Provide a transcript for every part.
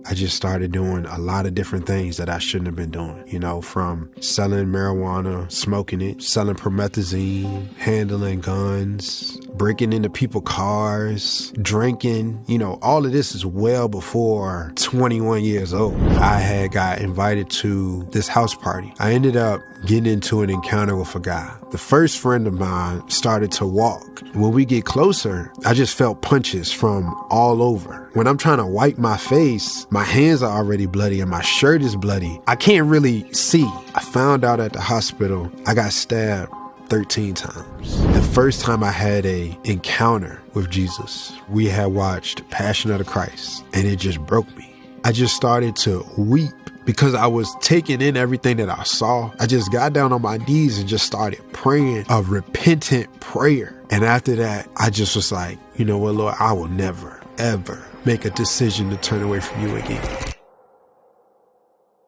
I just started doing a lot of different things that I shouldn't have been doing, from selling marijuana, smoking it, selling promethazine, handling guns, breaking into people's cars, drinking. All of this is well before 21 years old. I had got invited to this house party. I ended up getting into an encounter with a guy. The first friend of mine started to walk. When we get closer, I just felt punches from all over. When I'm trying to wipe my face, my hands are already bloody and my shirt is bloody. I can't really see. I found out at the hospital I got stabbed 13 times. The first time I had a encounter with Jesus, we had watched Passion of the Christ, and it just broke me. I just started to weep because I was taking in everything that I saw. I just got down on my knees and just started praying a repentant prayer. And after that, I just was like, you know what, Lord, I will never, ever make a decision to turn away from you again.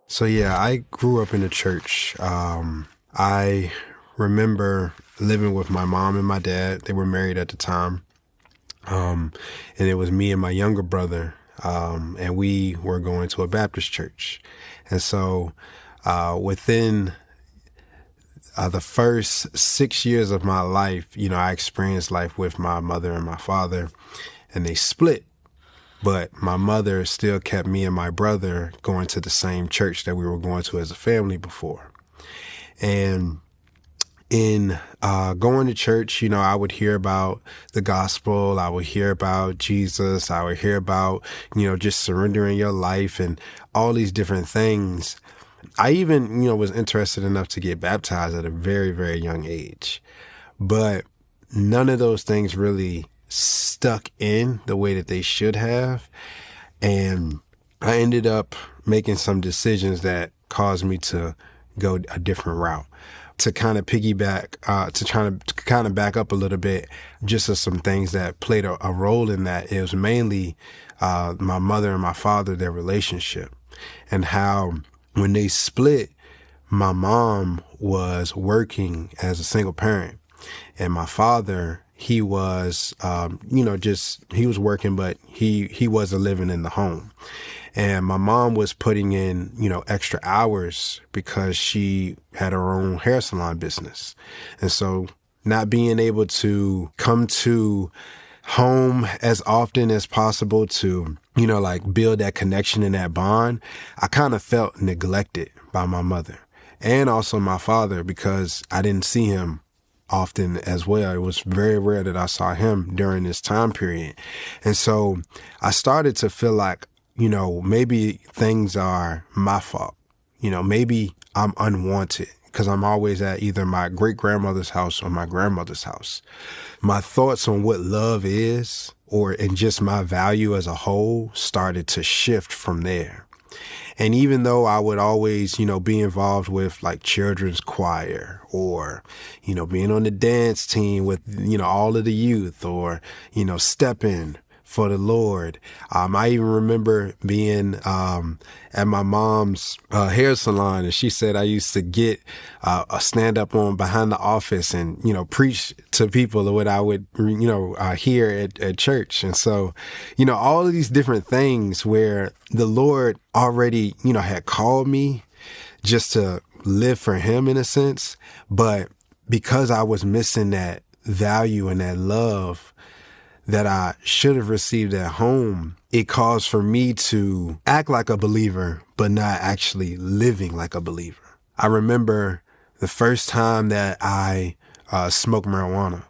So yeah, I grew up in the church. I remember living with my mom and my dad. They were married at the time. And it was me and my younger brother. And we were going to a Baptist church. And so within the first 6 years of my life, I experienced life with my mother and my father, and they split. But my mother still kept me and my brother going to the same church that we were going to as a family before. And in going to church, I would hear about the gospel. I would hear about Jesus. I would hear about, just surrendering your life and all these different things. I even, was interested enough to get baptized at a very, very young age. But none of those things really stuck in the way that they should have. And I ended up making some decisions that caused me to go a different route. To kind of piggyback, to try to kind of back up a little bit, just as some things that played a role in that, it was mainly my mother and my father, their relationship, and how when they split, my mom was working as a single parent, and my father, he was, he was working, but he wasn't living in the home. And my mom was putting in, extra hours because she had her own hair salon business. And so not being able to come to home as often as possible to, build that connection and that bond, I kind of felt neglected by my mother and also my father because I didn't see him often as well. It was very rare that I saw him during this time period. And so I started to feel like, maybe things are my fault. Maybe I'm unwanted because I'm always at either my great-grandmother's house or my grandmother's house. My thoughts on what love is and just my value as a whole started to shift from there. And even though I would always, be involved with like children's choir or, being on the dance team with, all of the youth or, stepping for the Lord. I even remember being at my mom's hair salon, and she said I used to get a stand up on behind the office and preach to people what I would hear at church. And so all of these different things where the Lord already had called me just to live for Him in a sense, but because I was missing that value and that love that I should have received at home, it caused for me to act like a believer, but not actually living like a believer. I remember the first time that I smoked marijuana,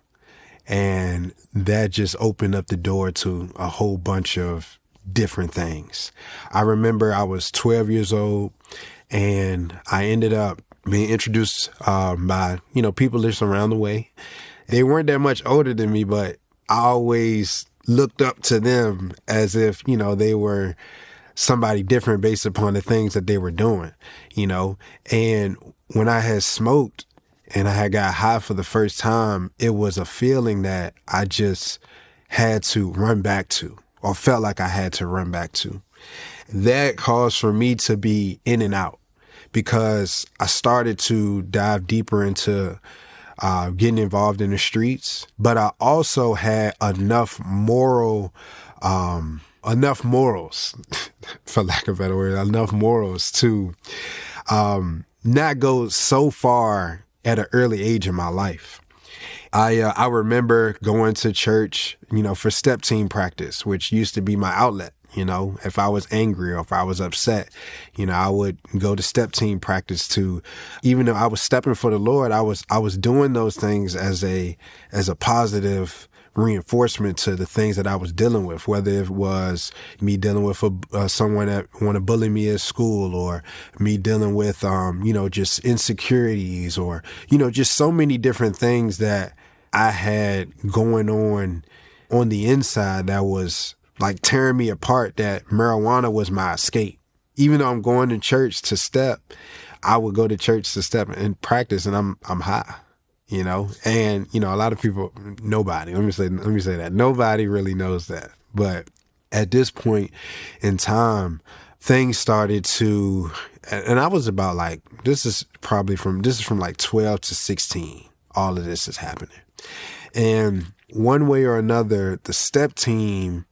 and that just opened up the door to a whole bunch of different things. I remember I was 12 years old, and I ended up being introduced by, people just around the way. They weren't that much older than me, but I always looked up to them as if, they were somebody different based upon the things that they were doing, And when I had smoked and I had got high for the first time, it was a feeling that I just had to run back to or felt like I had to run back to. That caused for me to be in and out because I started to dive deeper into getting involved in the streets, but I also had enough moral enough morals, for lack of a better word, enough morals to not go so far at an early age in my life. I remember going to church, for step team practice, which used to be my outlet. If I was angry or if I was upset, I would go to step team practice to, even though I was stepping for the Lord, I was doing those things as a positive reinforcement to the things that I was dealing with, whether it was me dealing with someone that want to bully me at school, or me dealing with, just insecurities, or, just so many different things that I had going on the inside that was like tearing me apart, that marijuana was my escape. Even though I'm going to church to step, I would go to church to step and practice, and I'm high, and, a lot of people, nobody, let me say that nobody really knows that. But at this point in time, things started to, and I was about like, this is from like 12 to 16. All of this is happening. And one way or another, the step team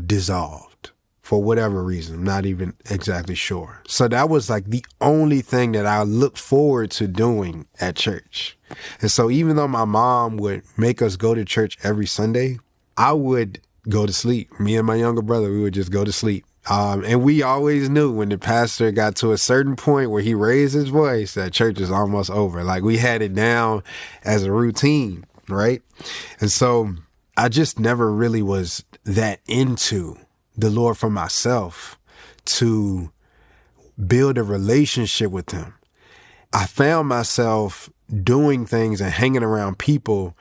dissolved for whatever reason. I'm not even exactly sure. So that was like the only thing that I looked forward to doing at church. And so even though my mom would make us go to church every Sunday, I would go to sleep. Me and my younger brother, we would just go to sleep. And we always knew when the pastor got to a certain point where he raised his voice that church is almost over. Like, we had it down as a routine, right? And so I just never really was that into the Lord for myself to build a relationship with him. I found myself doing things and hanging around people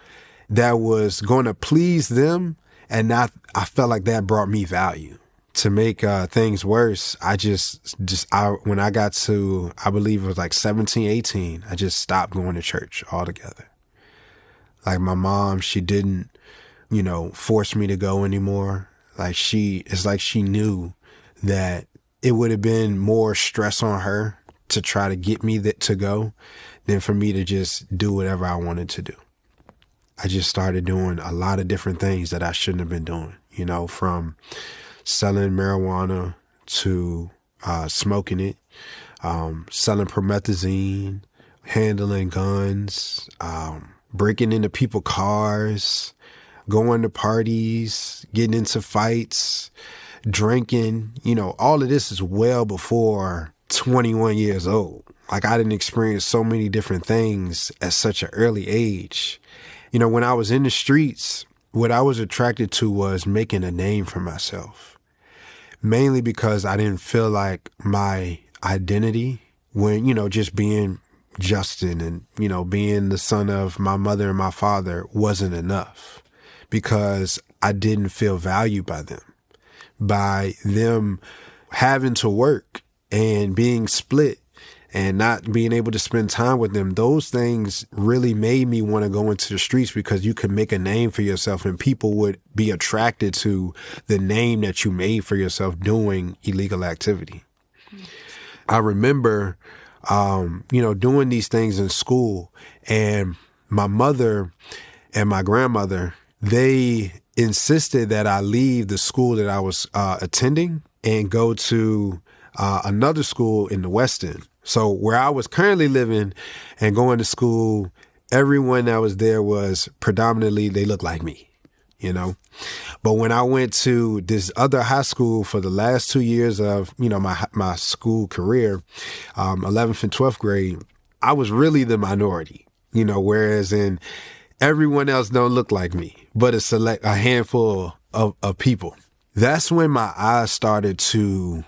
that was going to please them, and I felt like that brought me value. To make things worse, when I got to, I believe it was like 17, 18, I just stopped going to church altogether. Like, my mom, she didn't, force me to go anymore. Like, it's like she knew that it would have been more stress on her to try to get me to go than for me to just do whatever I wanted to do. I just started doing a lot of different things that I shouldn't have been doing, from selling marijuana to smoking it, selling promethazine, handling guns, breaking into people's cars, going to parties, getting into fights, drinking. All of this is well before 21 years old. Like, I didn't experience so many different things at such an early age. When I was in the streets, what I was attracted to was making a name for myself, mainly because I didn't feel like my identity when, just being Justin and, being the son of my mother and my father wasn't enough, because I didn't feel valued by them having to work and being split and not being able to spend time with them. Those things really made me want to go into the streets, because you could make a name for yourself and people would be attracted to the name that you made for yourself doing illegal activity. I remember, doing these things in school, and my mother and my grandmother, they insisted that I leave the school that I was attending and go to another school in the West End. So where I was currently living and going to school, everyone that was there was predominantly, they looked like me, But when I went to this other high school for the last 2 years of, my school career, 11th and 12th grade, I was really the minority, whereas in everyone else don't look like me, but a handful of people. That's when my eyes started to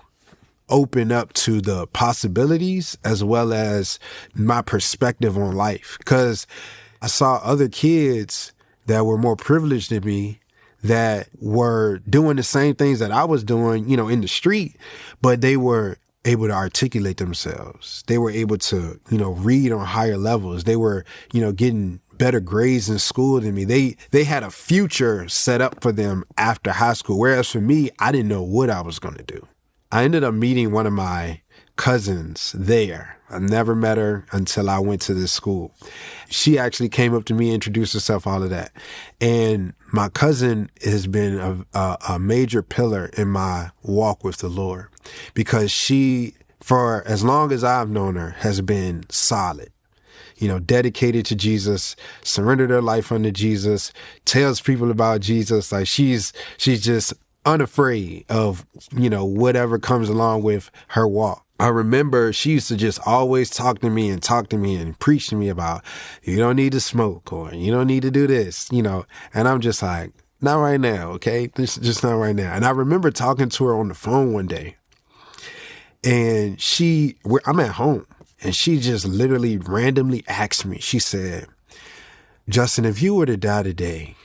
open up to the possibilities as well as my perspective on life. Because I saw other kids that were more privileged than me that were doing the same things that I was doing, in the street, but they were able to articulate themselves. They were able to, read on higher levels. They were, getting better grades in school than me. They had a future set up for them after high school. Whereas for me, I didn't know what I was going to do. I ended up meeting one of my cousins there. I never met her until I went to this school. She actually came up to me, introduced herself, all of that. And my cousin has been a major pillar in my walk with the Lord, because she, for as long as I've known her, has been solid. Dedicated to Jesus, surrendered her life unto Jesus, tells people about Jesus. Like she's just unafraid of, whatever comes along with her walk. I remember she used to just always talk to me and preach to me about, you don't need to smoke, or you don't need to do this, and I'm just like, not right now. Okay. This just not right now. And I remember talking to her on the phone one day, and I'm at home. And she just literally randomly asked me, she said, Justin, if you were to die today,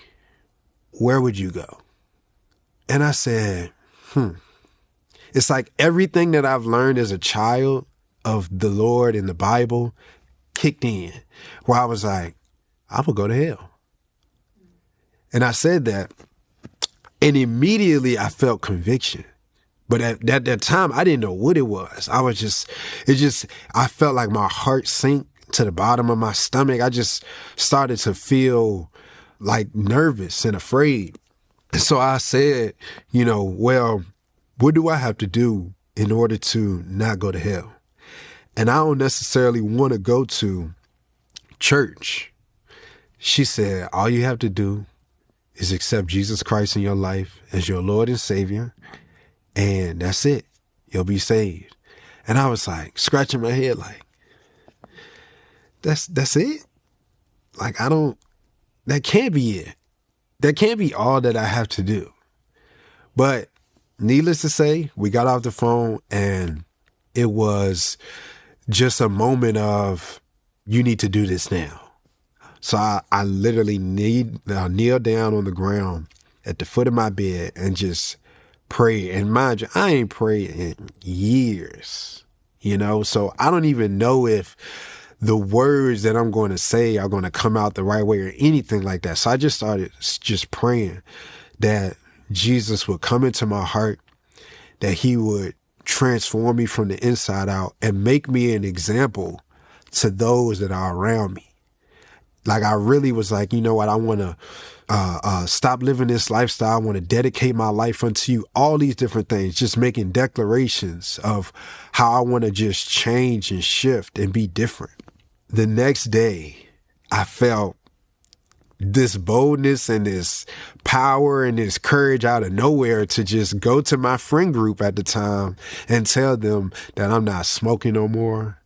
where would you go? And I said, It's like everything that I've learned as a child of the Lord and the Bible kicked in, where I was like, I would go to hell. And I said that, and immediately I felt conviction. But at that time, I didn't know what it was. I felt like my heart sank to the bottom of my stomach. I just started to feel like nervous and afraid. And so I said, well, what do I have to do in order to not go to hell? And I don't necessarily want to go to church. She said, all you have to do is accept Jesus Christ in your life as your Lord and Savior. And that's it. You'll be saved. And I was like, scratching my head like, that's it? Like, that can't be it. That can't be all that I have to do. But needless to say, we got off the phone, and it was just a moment of, you need to do this now. So I literally kneel down on the ground at the foot of my bed and just pray. And mind you, I ain't prayed in years, so I don't even know if the words that I'm going to say are going to come out the right way or anything like that. So I just started just praying that Jesus would come into my heart, that he would transform me from the inside out and make me an example to those that are around me. Like, I really was like, you know what, I want to stop living this lifestyle. I want to dedicate my life unto you. All these different things, just making declarations of how I want to just change and shift and be different. The next day, I felt this boldness and this power and this courage out of nowhere to just go to my friend group at the time and tell them that I'm not smoking no more.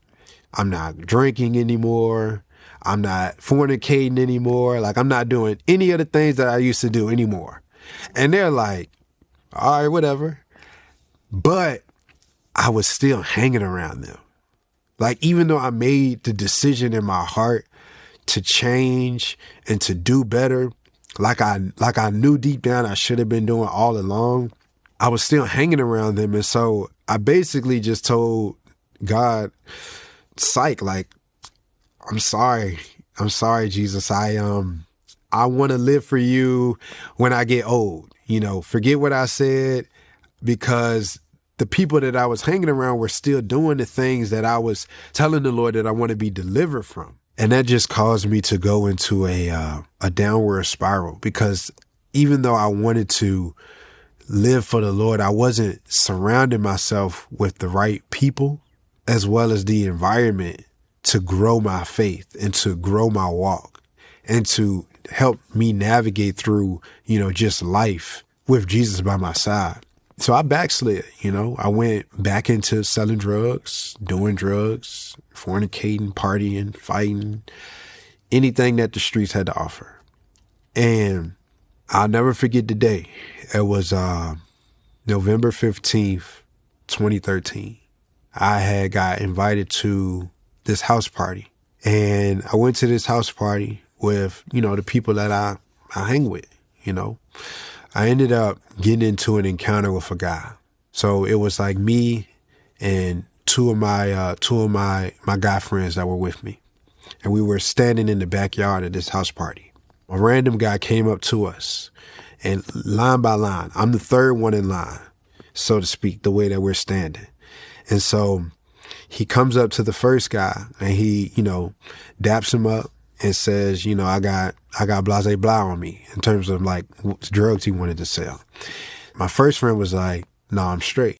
I'm not drinking anymore. I'm not fornicating anymore. Like, I'm not doing any of the things that I used to do anymore. And they're like, all right, whatever. But I was still hanging around them. Like, even though I made the decision in my heart to change and to do better, like I knew deep down I should have been doing all along, I was still hanging around them. And so I basically just told God, psych, like, I'm sorry, Jesus. I want to live for you when I get old. Forget what I said, because the people that I was hanging around were still doing the things that I was telling the Lord that I want to be delivered from. And that just caused me to go into a downward spiral, because even though I wanted to live for the Lord, I wasn't surrounding myself with the right people as well as the environment to grow my faith and to grow my walk and to help me navigate through, just life with Jesus by my side. So I backslid, I went back into selling drugs, doing drugs, fornicating, partying, fighting, anything that the streets had to offer. And I'll never forget the day. It was November 15th, 2013. I had got invited to this house party. And I went to this house party with, the people that I hang with, I ended up getting into an encounter with a guy. So it was like me and two of my guy friends that were with me. And we were standing in the backyard of this house party. A random guy came up to us, and line by line, I'm the third one in line, so to speak, the way that we're standing. And so he comes up to the first guy and he, daps him up and says, I got blase blah on me in terms of like what drugs he wanted to sell. My first friend was like, no, I'm straight.